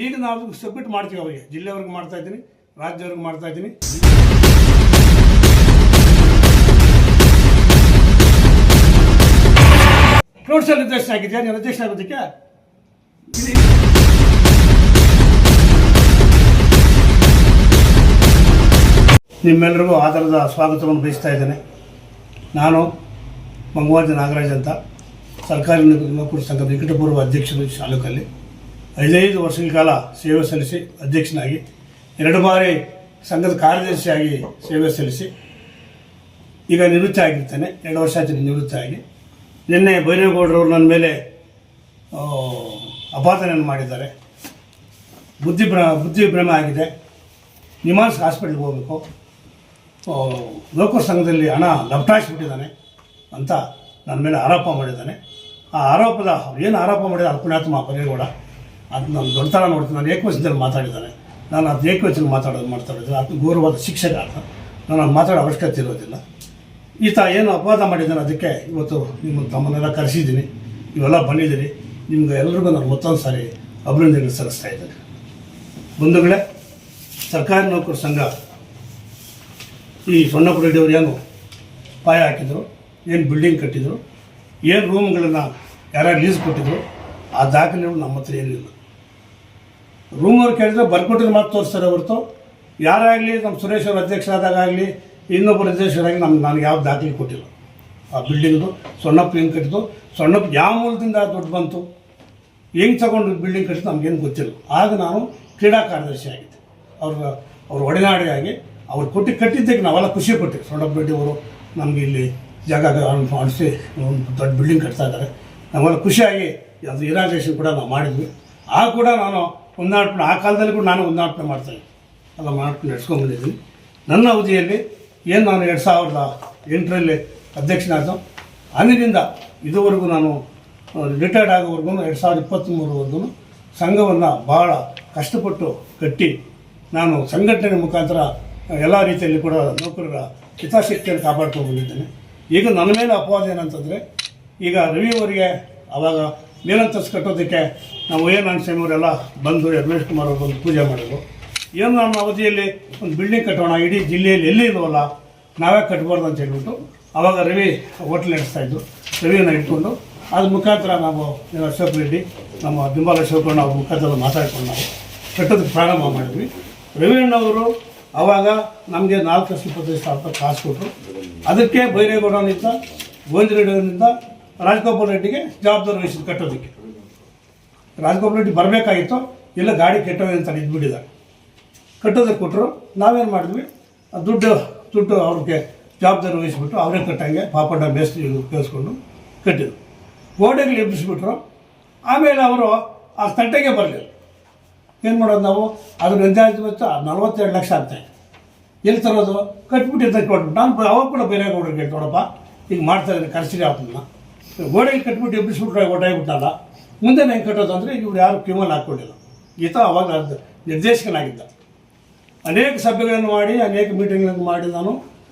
ಈಗ ನಾವು ಸಬ್ಮಿಟ್ ಮಾಡ್ತೀವಿ ಅವರಿಗೆ, ಜಿಲ್ಲೆವರೆಗೂ ಮಾಡ್ತಾಯಿದ್ದೀನಿ, ರಾಜ್ಯವ್ರಿಗೆ ಮಾಡ್ತಾಯಿದ್ದೀನಿ. ಪ್ರೌಢಶಾಲೆ ನಿರ್ದೇಶನ ಆಗಿದೆಯಾ? ನೀವು ಅಧ್ಯಕ್ಷ ಆಗೋದಕ್ಕೆ ನಿಮ್ಮೆಲ್ಲರಿಗೂ ಆಧಾರದ ಸ್ವಾಗತವನ್ನು ಬಯಸ್ತಾ ಇದ್ದೇನೆ. ನಾನು ಮಂಗವಾಜ ನಾಗರಾಜ್ ಅಂತ, ಸರ್ಕಾರಿ ನೌಕರರ ಸಂಘದ ನಿಕಟಪೂರ್ವ ಅಧ್ಯಕ್ಷರು ತಾಲೂಕಲ್ಲಿ 5 ವರ್ಷಗಳ ಕಾಲ ಸೇವೆ ಸಲ್ಲಿಸಿ ಅಧ್ಯಕ್ಷನಾಗಿ 2 ಬಾರಿ ಸಂಘದ ಕಾರ್ಯದರ್ಶಿಯಾಗಿ ಸೇವೆ ಸಲ್ಲಿಸಿ ಈಗ ನಿವೃತ್ತಿ ಆಗಿರ್ತೇನೆ. 2 ವರ್ಷ ಆಯ್ತು ನಿವೃತ್ತಿ ಆಗಿ. ನಿನ್ನೆ ಬೈರೇಗೌಡರವರು ನನ್ನ ಮೇಲೆ ಅಪಾದನೆಯನ್ನು ಮಾಡಿದ್ದಾರೆ. ಬುದ್ಧಿಭ್ರಮೆ ಆಗಿದೆ, ನಿಮಾನ್ಸ್ ಹಾಸ್ಪಿಟ್ಲಿಗೆ ಹೋಗಬೇಕು, ನೌಕರ ಸಂಘದಲ್ಲಿ ಹಣ ಲಪಟಾಯಿಸ್ಬಿಟ್ಟಿದ್ದಾನೆ ಅಂತ ನನ್ನ ಮೇಲೆ ಆರೋಪ ಮಾಡಿದ್ದಾನೆ. ಆ ಆರೋಪದ ಏನು ಆರೋಪ ಮಾಡಿದ ಪುಣ್ಯಾತ್ಮ ಬೈರೇಗೌಡ ಅದು ನಾನು ದೊಡ್ಡತನ ನೋಡ್ತೀನಿ. ನಾನು ಏಕವಚನದಲ್ಲಿ ಮಾತಾಡಿದ್ದಾನೆ. ನಾನು ಅದು ಏಕವಚನ ಮಾತಾಡಿದ್ರೆ ಅದು ಗೌರವವಾದ ಶಿಕ್ಷಕ ಅಂತ ನಾನು ಅದು ಮಾತಾಡೋ ಅವಶ್ಯಕತೆ ಇರೋದಿಲ್ಲ. ಈತ ಏನು ಅಪವಾದ ಮಾಡಿದ್ದಾನೆ, ಅದಕ್ಕೆ ಇವತ್ತು ತಮ್ಮನ್ನೆಲ್ಲ ಕರೆಸಿದ್ದೀನಿ, ಇವೆಲ್ಲ ಬಂದಿದ್ದೀರಿ. ನಿಮ್ಗೆ ಎಲ್ರಿಗೂ ನಾನು ಮತ್ತೊಂದು ಸಾರಿ ಅಭಿನಂದನೆ ಸಲ್ಲಿಸ್ತಾ ಇದ್ದೇನೆ. ಬಂಧುಗಳೇ, ಸರ್ಕಾರಿ ನೌಕರ ಸಂಘ ಈ ಸೊಣ್ಣಪುರಡಿಯವರು ಏನು ಪಾಯ ಹಾಕಿದರು, ಏನು ಬಿಲ್ಡಿಂಗ್ ಕಟ್ಟಿದರು, ಏನು ರೂಮ್ಗಳನ್ನು ಯಾರ್ಯಾರು ಲೀಸ್ ಕೊಟ್ಟಿದ್ರು, ಆ ದಾಖಲೆಗಳು ನಮ್ಮ ಹತ್ರ ಏನಿಲ್ಲ. ರೂಮವ್ರು ಕೇಳಿದ್ರೆ ಬರ್ಕೊಟ್ಟಿದ್ದು ಮಾತು ತೋರಿಸ್ತಾರೆ ಹೊರತು ಯಾರಾಗಲಿ ನಮ್ಮ ಸುರೇಶ್ ಅವರು ಅಧ್ಯಕ್ಷರಾದಾಗಲಿ ಇನ್ನೊಬ್ಬರು ಅಧ್ಯಕ್ಷರಾಗಿ ನನಗೆ ಯಾವ ದಾಖಲೆ ಕೊಟ್ಟಿಲ್ಲ. ಆ ಬಿಲ್ಡಿಂಗ್ದು ಸೊಣ್ಣಪ್ಪ ಹೆಂಗೆ ಕಟ್ಟಿದ್ದು, ಸೊಣ್ಣಪ್ಪ ಯಾವ ಮೂಲದಿಂದ ದುಡ್ಡು ಬಂತು, ಹೆಂಗೆ ತಗೊಂಡು ಬಿಲ್ಡಿಂಗ್ ಕಟ್ಟಿದ್ದು ನಮಗೇನು ಗೊತ್ತಿಲ್ಲ. ಆಗ ನಾನು ಕ್ರೀಡಾ ಕಾರ್ಯದರ್ಶಿ ಆಗಿದ್ದೆ. ಅವ್ರ ಒಡನಾಡಿಯಾಗಿ ಅವ್ರು ಕಟ್ಟಿದ್ದಕ್ಕೆ ನಾವೆಲ್ಲ ಖುಷಿ ಪಟ್ಟಿವಿ. ಸೊಣ್ಣಪ್ಪ ರೆಡ್ಡಿ ಅವರು ನಮಗೆ ಇಲ್ಲಿ ಜಾಗ ಅನಿಸಿ ಒಂದು ದೊಡ್ಡ ಬಿಲ್ಡಿಂಗ್ ಕಟ್ತಾ ಇದ್ದಾರೆ. ನಾವೆಲ್ಲ ಖುಷಿಯಾಗಿ ಅದು ಇನಾಗ್ರೇಷನ್ ಕೂಡ ನಾವು ಮಾಡಿದ್ವಿ. ಕೂಡ ನಾನು ಹೊಂದಾಣಿಕೆ, ಆ ಕಾಲದಲ್ಲಿ ಕೂಡ ನಾನು ಹೊಂದಾಣಿಕೆ ಮಾಡ್ತಾಯಿದ್ದೆ, ಎಲ್ಲ ಮಾಡ್ಕೊಂಡು ನಡೆಸ್ಕೊಂಡ್ಬಂದಿದ್ದೀನಿ. ನನ್ನ ಅವಧಿಯಲ್ಲಿ ಏನು ನಾನು 2008ರಲ್ಲಿ ಅಧ್ಯಕ್ಷನಾದ ಅಂದಿನಿಂದ ಇದುವರೆಗೂ ನಾನು ರಿಟೈರ್ಡ್ ಆಗೋವರೆಗೂ 2023ವರೆಗೂ ಸಂಘವನ್ನು ಭಾಳ ಕಷ್ಟಪಟ್ಟು ಕಟ್ಟಿ ನಾನು ಸಂಘಟನೆ ಮುಖಾಂತರ ಎಲ್ಲ ರೀತಿಯಲ್ಲಿ ಕೂಡ ನೌಕರರ ಹಿತಾಸಕ್ತಿಯನ್ನು ಕಾಪಾಡ್ಕೊಂಡು ಬಂದಿದ್ದೇನೆ. ಈಗ ನನ್ನ ಮೇಲೆ ಅಪವಾದ ಏನಂತಂದರೆ, ಈಗ ರವಿಯವರಿಗೆ ಆವಾಗ ಮೇಲಂತಸ್ತು ಕಟ್ಟೋದಕ್ಕೆ ನಾವು ನಾರಾಯಣಸ್ವಾಮಿಯವರೆಲ್ಲ ಬಂದು ರಮೇಶ್ ಕುಮಾರ್ ಅವರು ಬಂದು ಪೂಜೆ ಮಾಡಿದ್ರು. ಏನು ನಮ್ಮ ಅವಧಿಯಲ್ಲಿ ಒಂದು ಬಿಲ್ಡಿಂಗ್ ಕಟ್ಟೋಣ, ಇಡೀ ಜಿಲ್ಲೆಯಲ್ಲಿ ಎಲ್ಲಿ ಇಲ್ವಲ್ಲ, ನಾವೇ ಕಟ್ಬಾರ್ದು ಅಂತ ಹೇಳ್ಬಿಟ್ಟು ಆವಾಗ ರವಿ ಹೋಟ್ಲ್ ನಡೆಸ್ತಾಯಿದ್ರು. ರವಿಯನ್ನು ಇಟ್ಕೊಂಡು ಅದ್ರ ಮುಖಾಂತರ ನಾವು ಅಶೋಕ್ ರೆಡ್ಡಿ, ನಮ್ಮ ಬಿಂಬಾಲ ಅಶೋಕಣ್ಣ ಅವ್ರ ಮುಖಾಂತರ ಮಾತಾಡ್ಕೊಂಡು ನಾವು ಕಟ್ಟೋದಕ್ಕೆ ಪ್ರಾರಂಭ ಮಾಡಿದ್ವಿ. ರವಿಯಣ್ಣವರು ಆವಾಗ ನಮಗೆ 4,25,000 ಕಾಸು ಕೊಟ್ಟರು. ಅದಕ್ಕೆ ಬೈರೇಗೌಡನಿಂದ ಗೋವಿಂದರೆಡ್ಡಿಯವರಿಂದ ರಾಜಗೋಪಾಲ್ ರೆಡ್ಡಿಗೆ ಜವಾಬ್ದಾರಿ ವಹಿಸಿದ್ದು ಕಟ್ಟೋದಕ್ಕೆ. ರಾಜಗೋಪಾಲ್ ರೆಡ್ಡಿ ಬರಬೇಕಾಗಿತ್ತು, ಇಲ್ಲ ಗಾಡಿ ಕೆಟ್ಟೋಗಿ ಅಂತ ಇದ್ಬಿಟ್ಟಿದ್ದಾರೆ. ಕಟ್ಟೋದಕ್ಕೆ ಕೊಟ್ಟರು. ನಾವೇನು ಮಾಡಿದ್ವಿ, ದುಡ್ಡು ಅವ್ರಿಗೆ ಜವಾಬ್ದಾರಿ ವಹಿಸ್ಬಿಟ್ಟು ಅವರೇ ಕಟ್ಟಂಗೆ ಪಾಪಣ್ಣ ಮೇಸ್ತ್ರಿ ಕೇಳಿಸ್ಕೊಂಡು ಕಟ್ಟಿದ್ರು. ಗೋಡೆಗಳು ಎಬ್ಬಿಸ್ಬಿಟ್ರು. ಆಮೇಲೆ ಅವರು ಆ ತಂಟೆಗೆ ಬರಲಿಲ್ಲ. ಏನು ಮಾಡೋದು ನಾವು, ಅದ್ರ ಅಂದಾಜು ವೆಚ್ಚ 42 ಲಕ್ಷ ಆಗ್ತಾಯಿದೆ. ಎಲ್ಲಿ ತರೋದು? ಕಟ್ಬಿಟ್ಟಿದ್ದ ಕೊಟ್ಬಿಟ್ಟು ನಾನು ಅವಾಗ ಕೂಡ ಬೈರೇಗೌಡರಿಗೆ ನೋಡಪ್ಪ ಈಗ ಮಾಡ್ತಾಯಿದ್ದೀನಿ, ಕರೆಸಿರಿ ಅವನ್ನ ಗೋಡೆಗೆ ಕಟ್ಬಿಟ್ಟು ಎಬ್ಬಿಸ್ಬಿಟ್ರೆ ಒಟ್ಟಾಗ್ಬಿಟ್ಟಲ್ಲ, ಮುಂದೆ ಹೆಂಗೆ ಕಟ್ಟೋದು ಅಂದರೆ ಇವ್ರು ಯಾರು ಕ್ಯೂಮಲ್ಲಿ ಹಾಕ್ಕೊಂಡಿಲ್ಲ. ಈತ ಅವಾಗ ನಿರ್ದೇಶಕನಾಗಿದ್ದ. ಅನೇಕ ಸಭೆಗಳನ್ನು ಮಾಡಿ, ಅನೇಕ ಮೀಟಿಂಗ್ಗಳನ್ನು ಮಾಡಿ ನಾನು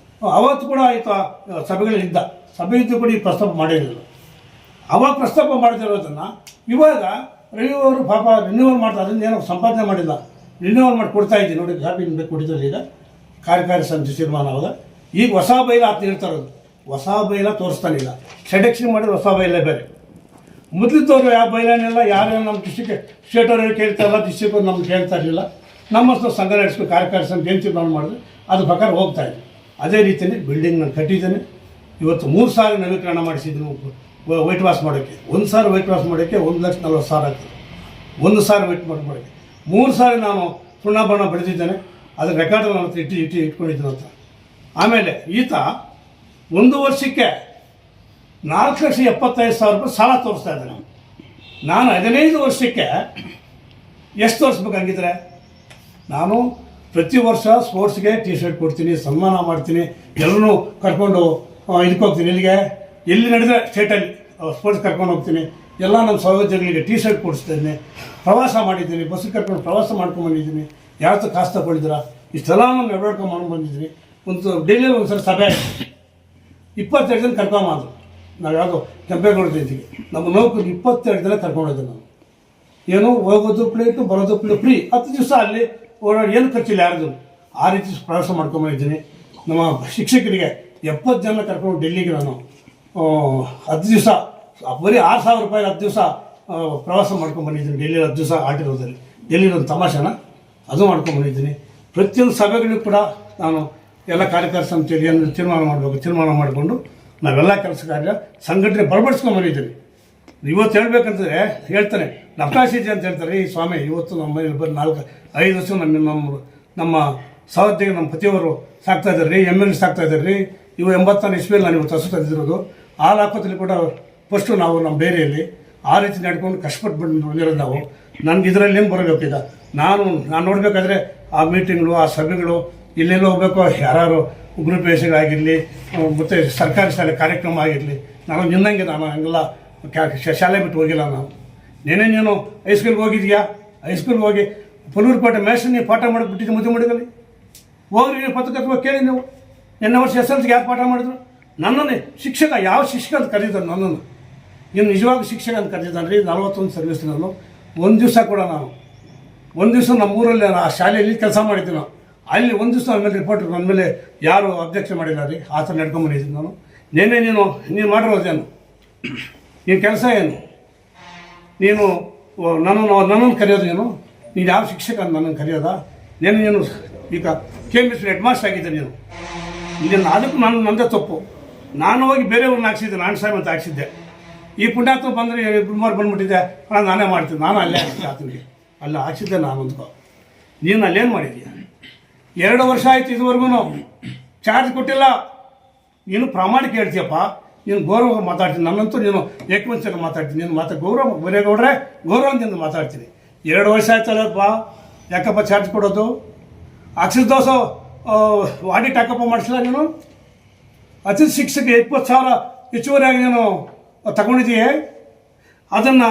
ಅವತ್ತು ಕೂಡ ಈತ ಸಭೆಗಳಿದ್ದ. ಸಭೆಯಿದ್ದು ಕೂಡ ಈ ಪ್ರಸ್ತಾಪ ಮಾಡಿರಲಿಲ್ಲ. ಅವಾಗ ಪ್ರಸ್ತಾಪ ಮಾಡ್ತಿರೋದನ್ನು ಇವಾಗ ರವಿಯವರು ಪಾಪ ರಿನ್ಯೂವಲ್ ಮಾಡ್ತಾರೆ. ಅದರಿಂದ ಏನೋ ಸಂಪಾದನೆ ಮಾಡಿಲ್ಲ, ರಿನ್ಯೂವಲ್ ಮಾಡಿ ಕೊಡ್ತಾ ಇದ್ದೀನಿ ನೋಡಿ. ಕಾಪಿ ಬೇಕು ಕೊಟ್ಟಿದ್ದಾರೆ. ಈಗ ಕಾರ್ಯಕಾರಿ ಸಮಿತಿ ತೀರ್ಮಾನ ಅವಾಗ ಈಗ ಹೊಸ ಬೈಲ ಅಂತ ಹೇಳ್ತಾರೋದು. ಹೊಸ ಬೈಲ ತೋರಿಸ್ತಾನಿಲ್ಲ, ಸೆಲೆಕ್ಷನ್ ಮಾಡಿದ್ರೆ ಹೊಸ ಬೈಲೇ ಬೇರೆ. ಮೊದಲಿದ್ದವರು ಯಾವ ಬೈಲಾನೆಲ್ಲ ಯಾರೇನು ನಮ್ಮ ಸ್ಟೇಟವ್ರು ಕೇಳ್ತಾರಲ್ಲ, ಡಿಸ್ಟ್ರಿಕ್ಟ್ ನಮ್ಗೆ ಕೇಳ್ತಾ ಇರಲಿಲ್ಲ. ನಮ್ಮಷ್ಟು ಸಂಘ ನಡೆಸ್ಬೇಕು, ಕಾರ್ಯಕಾರಿ ಸಮಿತಿ ಏನು ತೀರ್ಮಾನ ಮಾಡಿದ್ರೆ ಅದ್ರ ಪ್ರಕಾರ ಹೋಗ್ತಾಯಿದ್ದೆ. ಅದೇ ರೀತಿಯೇ ಬಿಲ್ಡಿಂಗ್ ನಾನು ಕಟ್ಟಿದ್ದೇನೆ. ಇವತ್ತು 3 ಸಾರಿ ನವೀಕರಣ ಮಾಡಿಸಿದ್ದೀನಿ ವೈಟ್ ವಾಶ್ ಮಾಡೋಕ್ಕೆ. 1 ಸಾರಿ ವೈಟ್ ವಾಶ್ ಮಾಡೋಕ್ಕೆ 1,40,000 ಆಗ್ತದೆ. 1 ಸಾರಿ ವೈಟ್ ಮಾಡೋಕ್ಕೆ 3 ಸಾರಿ ನಾನು ಸುಣ್ಣ ಬಣ್ಣ ಬೆಳೆದಿದ್ದೇನೆ. ಅದ್ರ ರೆಕಾರ್ಡ್ ನನ್ನ ಹತ್ರ ಇಟ್ಕೊಂಡಿದ್ದೀನಿ ಅಂತ. ಆಮೇಲೆ ಈತ 1 ವರ್ಷಕ್ಕೆ 4,75,000 ರೂಪಾಯಿ ಸಾಲ ತೋರಿಸ್ತಾ ಇದ್ದಾನೆ. ನಾನು 15 ವರ್ಷಕ್ಕೆ ಎಷ್ಟು ತೋರಿಸ್ಬೇಕಂಗಿದ್ರೆ, ನಾನು ಪ್ರತಿ ವರ್ಷ ಸ್ಪೋರ್ಟ್ಸ್ಗೆ ಟಿ ಶರ್ಟ್ ಕೊಡ್ತೀನಿ, ಸನ್ಮಾನ ಮಾಡ್ತೀನಿ, ಎಲ್ಲರೂ ಕರ್ಕೊಂಡು ಇದಕ್ಕೆ ಹೋಗ್ತೀನಿ. ಎಲ್ಲಿ ನಡೆದರೆ ಸ್ಟೇಟಲ್ಲಿ ಸ್ಪೋರ್ಟ್ಸ್ ಕರ್ಕೊಂಡು ಹೋಗ್ತೀನಿ. ಎಲ್ಲ ನನ್ನ ಸಹೋದ್ಯೋಗಿಗಳಿಗೆ ಟಿ ಶರ್ಟ್ ಕೊಡಿಸ್ತಿದ್ದೀನಿ, ಪ್ರವಾಸ ಮಾಡಿದ್ದೀನಿ, ಬಸ್ಸಿಗೆ ಕರ್ಕೊಂಡು ಪ್ರವಾಸ ಮಾಡ್ಕೊಂಡ್ಬಂದಿದ್ದೀನಿ. ಯಾವತ್ತೂ ಕಾಸು ತಗೊಳ್ಳಿದ್ದೀರಾ? ಇಷ್ಟೆಲ್ಲ ನಾನು ನೆಡ್ಕೊಂಡು ಬಂದಿದ್ದೀನಿ. ಒಂದು ಡೈಲಿ ಒಂದ್ಸರಿ ಸಭೆ ಆಯಿತು, 22 ಜನ ಕರ್ಕೊಂಬಂದರು. ನಾವು ಯಾವುದೋ ಕೆಂಪೇಗೌಡ ಜಯಂತಿಗೆ ನಮ್ಮ ನೌಕರು 22 ಜನ ಕರ್ಕೊಂಡೋದ್ದೆ ನಾನು. ಏನು ಹೋಗೋದು ಪ್ಲೇಟು ಬರೋದು ಪ್ಲೇಟ್ ಫ್ರೀ 10 ದಿವಸ ಅಲ್ಲಿ ಓಡಾಡಿ ಏನು ಖರ್ಚಿಲ್ಲ ಯಾರ್ದು. ಆ ರೀತಿ ಪ್ರವಾಸ ಮಾಡ್ಕೊಂಬಂದಿದ್ದೀನಿ. ನಮ್ಮ ಶಿಕ್ಷಕರಿಗೆ 70 ಜನ ಕರ್ಕೊಂಡು ಡೆಲ್ಲಿಗೆ ನಾನು 10 ದಿವಸ ಬರೀ 6,000 ರೂಪಾಯಿ 10 ದಿವಸ ಪ್ರವಾಸ ಮಾಡ್ಕೊಂಬಂದಿದ್ದೀನಿ. ಡೆಲ್ಲಿ 10 ದಿವಸ ಆಟಿರೋದಲ್ಲಿ ಡೆಲ್ಲಿಲೊಂದು ತಮಾಷೆನ ಅದು ಮಾಡ್ಕೊಂಬಂದಿದ್ದೀನಿ. ಪ್ರತಿಯೊಂದು ಸಭೆಗಳಿಗೂ ಕೂಡ ನಾನು ಎಲ್ಲ ಕಾರ್ಯಕರ್ತ ಸಮಿತಿಯಲ್ಲಿ ಏನು ತೀರ್ಮಾನ ಮಾಡಿಕೊಂಡು ನಾವೆಲ್ಲ ಕೆಲಸ ಕಾರ್ಯ ಸಂಘಟನೆ ಬಲಪಡಿಸ್ಕೊಂಬಂದಿದ್ದೀನಿ. ಇವತ್ತು ಹೇಳ್ಬೇಕಂತಂದರೆ ಹೇಳ್ತಾನೆ ನಪ್ಟಾಸಿಜಿ ಅಂತ ಹೇಳ್ತಾರೆ. ಈ ಸ್ವಾಮಿ ಇವತ್ತು ನಮ್ಮ ಮನೇಲಿ ಬಂದು 4-5 ವರ್ಷ ನಮ್ಮ ಸಹೋದ್ಯೋಗಿ ನಮ್ಮ ಪತಿಯವರು ಸಾಕ್ತಾ ಇದ್ದಾರೆ ರೀ, ML ಸಾಕ್ತಾ ಇದ್ದಾರೆ ರೀ. ಇವು 80ನೇ ಇಸ್ವಿಯಲ್ಲಿ ನಾನು ಇವತ್ತು ಹಸು ತಂದಿರೋದು. ಹಾಲು ಹಾಕೋದ್ರಲ್ಲಿ ಕೂಡ ಫಸ್ಟು ನಾವು ನಮ್ಮ ಬೇರೆಯಲ್ಲಿ ಆ ರೀತಿ ನಡ್ಕೊಂಡು ಕಷ್ಟಪಟ್ಟು ಬಂದಿರೋದು ನಾವು. ನನಗೆ ಇದರಲ್ಲಿ ಏನು ಬರಬೇಕು ಈಗ ನಾನು ನೋಡಬೇಕಾದ್ರೆ ಆ ಮೀಟಿಂಗ್ಗಳು ಆ ಸಭೆಗಳು ಎಲ್ಲೆಲ್ಲೋ ಹೋಗ್ಬೇಕು. ಯಾರು ಗೃಹಪ್ರವೇಶಗಳಾಗಿರಲಿ ಮತ್ತು ಸರ್ಕಾರಿ ಶಾಲೆ ಕಾರ್ಯಕ್ರಮ ಆಗಿರಲಿ ನಾನು ನಿನ್ನಂಗೆ ನಾನು ಹಂಗೆಲ್ಲ ಶಾಲೆ ಬಿಟ್ಟು ಹೋಗಿಲ್ಲ. ನಾನು ನೀನು ಹೈಸ್ಕೂಲ್ಗೆ ಹೋಗಿದ್ಯಾ? ಹೈಸ್ಕೂಲ್ಗೆ ಹೋಗಿ ಪುಲೂರುಪೇಟೆ ಮೇಷನ್ ನೀವು ಪಾಠ ಮಾಡಿಬಿಟ್ಟಿದ್ದು ಮುದ್ದೆ ಹೋಗ್ರಿ ನೀವು ಪತ್ರಕರ್ತ ಕೇಳಿ ನೀವು. 8ನೇ ವರ್ಷ SLCಗೆ ಯಾರು ಪಾಠ ಮಾಡಿದ್ರು? ನನ್ನನ್ನೇ ಶಿಕ್ಷಕ ಯಾವ ಶಿಕ್ಷಕ ಅಂತ ಕರೀತಾರೆ ನನ್ನನ್ನು. ಇನ್ನು ನಿಜವಾಗ ಶಿಕ್ಷಕ ಅಂತ ಕರೀತಾನೆ ರೀ. 41 ಸರ್ವಿಸ್ ನಾನು ಒಂದು ದಿವಸ ಕೂಡ ನಾನು ಒಂದು ದಿವಸ ನಮ್ಮ ಊರಲ್ಲಿ ಆ ಶಾಲೆಯಲ್ಲಿ ಕೆಲಸ ಮಾಡಿದ್ದೆ ನಾವು. ಅಲ್ಲಿ ಒಂದು ದಿವಸ ನನ್ನ ಮೇಲೆ ರಿಪೋರ್ಟ್ ನನ್ನ ಮೇಲೆ ಯಾರು ಅಬ್ಜೆಕ್ಷನ್ ಮಾಡಿಲ್ಲ ರೀ. ಆ ಥರ ನಡ್ಕೊಂಬಂದಿದ್ದೀನಿ ನಾನು. ನೀನು ಮಾಡಿರೋದೇನು? ನಿನ್ನ ಕೆಲಸ ಏನು? ನೀನು ನನ್ನನ್ನು ಕರೆಯೋದು ನೀನು ಯಾವ ಶಿಕ್ಷಕ ಅಂತ ನನ್ನನ್ನು ಕರೆಯೋದಾ? ನೀನು ಈಗ KMS ಹೆಡ್ ಮಾಸ್ಟರ್ ಆಗಿದ್ದೆ ನೀನು. ಅದಕ್ಕೂ ನಂದೇ ತಪ್ಪು. ನಾನು ಹೋಗಿ ಬೇರೆಯವ್ರನ್ನ ಹಾಕ್ಸಿದ್ದೆ, ನಾನು ಸಾಹೇಬ್ ಅಂತ ಹಾಕ್ಸಿದ್ದೆ. ಈ ಪುಣ್ಯಾತ್ಮ ಬಂದರೆ ಗುರುವಾರ ಬಂದುಬಿಟ್ಟಿದ್ದೆ, ನಾನೇ ಮಾಡ್ತೀನಿ. ನಾನು ಅಲ್ಲೇ ಹಾಕ್ಸಿದ್ದೆ ಆತನಿಗೆ, ಅಲ್ಲ ಹಾಕ್ಸಿದ್ದೆ ನಾನು ಅಂದ್ಕೋ. ನೀನು ಅಲ್ಲೇನು ಮಾಡಿದ್ದೀಯ? 2 ವರ್ಷ ಆಯ್ತು ಇದುವರೆಗೂ ಚಾರ್ಜ್ ಕೊಟ್ಟಿಲ್ಲ. ನೀನು ಪ್ರಾಮಾಣಿಕ ಹೇಳ್ತೀಯಪ್ಪ. ನೀನು ಗೌರವ ಮಾತಾಡ್ತೀನಿ. ನನ್ನಂತೂ ನೀನು ಏಕವಂಚನ ಮಾತಾಡ್ತೀನಿ. ನೀನು ಗೌರವ ಬರೇಗೌಡ್ರೆ ಗೌರವದಿಂದ ಮಾತಾಡ್ತೀನಿ. 2 ವರ್ಷ ಆಯ್ತಲ್ಲಪ್ಪ, ಯಾಕಪ್ಪ ಚಾರ್ಜ್ ಕೊಡೋದು? ಆಕ್ಸಿಸ್ ದೋಸೆ ಆಡಿಟ್ ಹಾಕಪ್ಪ ಮಾಡಿಸಿಲ್ಲ ನೀನು? ಅತಿಥಿ ಶಿಕ್ಷಕ 20,000 ಹೆಚ್ಚುವರಿಯಾಗಿ ನೀನು ತಗೊಂಡಿದ್ದೀಯೇ. ಅದನ್ನು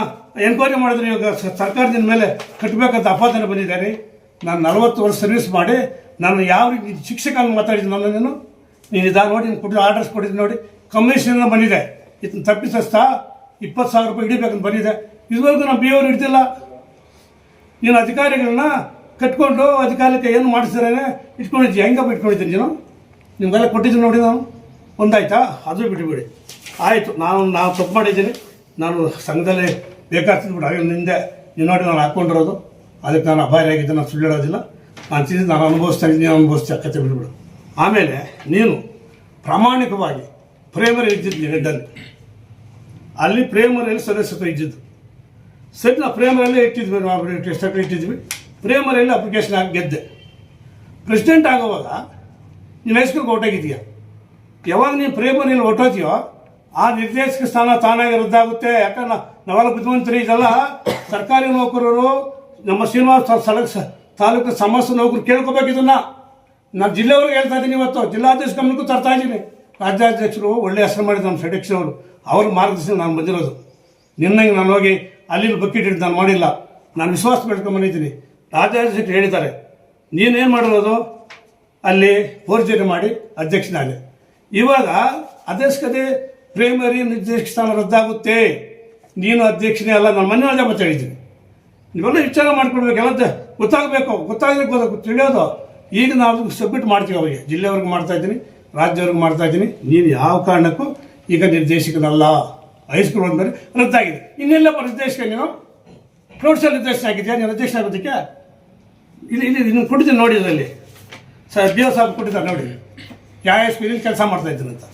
ಎನ್ಕ್ವೈರಿ ಮಾಡಿದ್ರೆ ಇವಾಗ ಸರ್ಕಾರದಿಂದ ಮೇಲೆ ಕಟ್ಟಬೇಕಂತ ಅಪಾದನೆ ಬಂದಿದ್ದಾರೆ. ನಾನು 40 ವರ್ಷ ಸರ್ವಿಸ್ ಮಾಡಿ ನಾನು ಯಾವ ರೀತಿ ಶಿಕ್ಷಕ ಮಾತಾಡಿದ್ದೀನಿ ನಾನು. ನೀನು ಇದಾಗ ನೋಡಿ, ನೀನು ಕೊಟ್ಟಿದ್ದು ಆರ್ಡರ್ಸ್ ಕೊಟ್ಟಿದ್ದು ನೋಡಿ. ಕಮಿಷನ್ ಬಂದಿದೆ, ಇದನ್ನು ತಪ್ಪಿಸ್ತಾ 20,000 ರೂಪಾಯಿ ಹಿಡಿಬೇಕಂತ ಬಂದಿದೆ. ಇದುವರೆಗೂ ನಾವು BO ಹಿಡ್ತಿಲ್ಲ. ನೀನು ಅಧಿಕಾರಿಗಳನ್ನ ಕಟ್ಕೊಂಡು ಅಧಿಕಾರಕ್ಕೆ ಏನು ಮಾಡಿಸಿದ್ರೆ ಇಟ್ಕೊಂಡಿದ್ದೀವಿ. ಹೆಂಗಪ್ಪ ಇಟ್ಕೊಂಡಿದ್ದೀನಿ ನೀನು? ನಿಮಗೆಲ್ಲ ಕೊಟ್ಟಿದ್ದೀನಿ ನೋಡಿ ನಾನು. ಒಂದಾಯ್ತಾ? ಅದು ಬಿಟ್ಟುಬಿಡಿ. ಆಯಿತು, ನಾನು ತಪ್ಪು ಮಾಡಿದ್ದೀನಿ. ನಾನು ಸಂಘದಲ್ಲಿ ಬೇಕಾಗ್ತಿದ್ಬಿಟ್ಟು ಹಾಗೆ ನಿಂದೆ ನೀನು ನೋಡಿ ನಾನು ಹಾಕ್ಕೊಂಡಿರೋದು. ಅದಕ್ಕೆ ನಾನು ಅಭಾರಿಯಾಗಿದ್ದೆ. ನಾನು ಸುಳ್ಳು ಹೇಳೋದಿಲ್ಲ. ನಾನು ತಿಂದು ನಾನು ಅನುಭವಿಸ್ತಾ ಇದ್ದೀನಿ, ನೀನು ಅನುಭವಿಸ್ತಾ ಕತೆ ಬಿಟ್ಬಿಡು. ಆಮೇಲೆ ನೀನು ಪ್ರಾಮಾಣಿಕವಾಗಿ ಪ್ರೈಮರಿ ಇದ್ದಿದ್ದು ಹೆಡ್ಡಲ್ಲಿ, ಅಲ್ಲಿ ಪ್ರೈಮರಿಯಲ್ಲಿ ಸದಸ್ಯತ್ವ ಇದ್ದಿದ್ದು. ಸರಿ, ನಾವು ಪ್ರೈಮರಿಯಲ್ಲೇ ಇಟ್ಟಿದ್ವಿ. ಪ್ರೈಮರಿಯಲ್ಲಿ ಅಪ್ಲಿಕೇಶನ್ ಹಾಕಿ ಗೆದ್ದೆ. ಪ್ರೆಸಿಡೆಂಟ್ ಆಗೋವಾಗ ನೀನು ಹೈಸ್ಕೂಲ್ಗೆ ಹೊರಟೋಗಿದ್ದೀಯ. ಯಾವಾಗ ನೀನು ಪ್ರೈಮರಿಯಲ್ಲಿ ಹೊರಟೋತೀಯೋ ಆ ನಿರ್ದೇಶಕ ಸ್ಥಾನ ತಾನಾಗಿ ರದ್ದಾಗುತ್ತೆ. ಯಾಕಂದ್ರೆ ನಾವೆಲ್ಲ ಬುದ್ಧಿವಂತರಿ, ಇದೆಲ್ಲ ಸರ್ಕಾರಿ ನೌಕರರು, ನಮ್ಮ ಶ್ರೀನಿವಾಸ ತಾಲೂಕು ಸಮಸ್ಯೆ ನೌಕರು ಕೇಳ್ಕೊಬೇಕು. ಇದನ್ನು ನಾನು ಜಿಲ್ಲೆಯವ್ರಿಗೆ ಹೇಳ್ತಾ ಇದ್ದೀನಿ. ಇವತ್ತು ಜಿಲ್ಲಾಧ್ಯಕ್ಷ ಗಮನಕ್ಕೂ ತರ್ತಾ ಇದ್ದೀನಿ. ರಾಜ್ಯಾಧ್ಯಕ್ಷರು ಒಳ್ಳೆ ಹೆಸರು ಮಾಡಿದ್ರು ನಮ್ಮ ಸೆಡೆಕ್ಷವರು. ಅವ್ರ ಮಾರ್ಗದರ್ಶನ ನಾನು ಬಂದಿರೋದು. ನಿನ್ನಂಗೆ ನಾನು ಹೋಗಿ ಅಲ್ಲಿ ಬಕೆಟ್ ಹಿಡಿದು ನಾನು ಮಾಡಿಲ್ಲ. ನಾನು ವಿಶ್ವಾಸ ಬೆಳ್ಕೊಂಬಂದಿದ್ದೀನಿ. ರಾಜ್ಯಾಧ್ಯಕ್ಷರು ಹೇಳಿದ್ದಾರೆ, ನೀನೇನು ಮಾಡಿರೋದು ಅಲ್ಲಿ ಫೋರ್ಜರಿ ಮಾಡಿ ಅಧ್ಯಕ್ಷನಾದೆ. ಇವಾಗ ಅಧ್ಯಕ್ಷತೆ ಪ್ರೈಮರಿ ನಿರ್ದೇಶಕ ಸ್ಥಾನ ರದ್ದಾಗುತ್ತೆ. ನೀನು ಅಧ್ಯಕ್ಷನೇ ಅಲ್ಲ. ನಾನು ಮೊನ್ನೆ ಮತ್ತೆ ಹೇಳಿದ್ದೀನಿ. ನೀವೆಲ್ಲ ವಿಚಾರ ಮಾಡ್ಕೊಡ್ಬೇಕು. ಎಲ್ಲ ಗೊತ್ತಾಗಬೇಕು ತಿಳಿಯೋದು. ಈಗ ನಾವು ಸಬ್ಮಿಟ್ ಮಾಡ್ತೀವಿ ಅವರಿಗೆ. ಜಿಲ್ಲೆಯವ್ರಿಗೆ ಮಾಡ್ತಾಯಿದ್ದೀನಿ, ರಾಜ್ಯವ್ರಿಗೆ ಮಾಡ್ತಾಯಿದ್ದೀನಿ. ನೀನು ಯಾವ ಕಾರಣಕ್ಕೂ ಈಗ ನಿರ್ದೇಶಕನಲ್ಲ. ಹೈಸ್ಕೂಲ್ ಹೋದ್ಮೇಲೆ ರದ್ದಾಗಿದೆ. ಇನ್ನೆಲ್ಲಪ್ಪ ನಿರ್ದೇಶಕ ನೀನು? ಪ್ರೌಢಶಾಲೆ ನಿರ್ದೇಶನ ಆಗಿದೆಯಾ? ನೀನು ಅಧ್ಯಕ್ಷ ಆಗೋದಕ್ಕೆ? ಇಲ್ಲಿ ನೀನು ಕೊಟ್ಟಿದ್ದೀನಿ ನೋಡಿ. ಇದರಲ್ಲಿ BO ಸಾಹೇಬ್ ಕೊಟ್ಟಿದ್ದಾರೆ ನೋಡಿ. ಯಾವ ಹೈಸ್ಕೂಲಲ್ಲಿ ಕೆಲಸ ಮಾಡ್ತಾಯಿದ್ದೀನಿ ಅಂತ.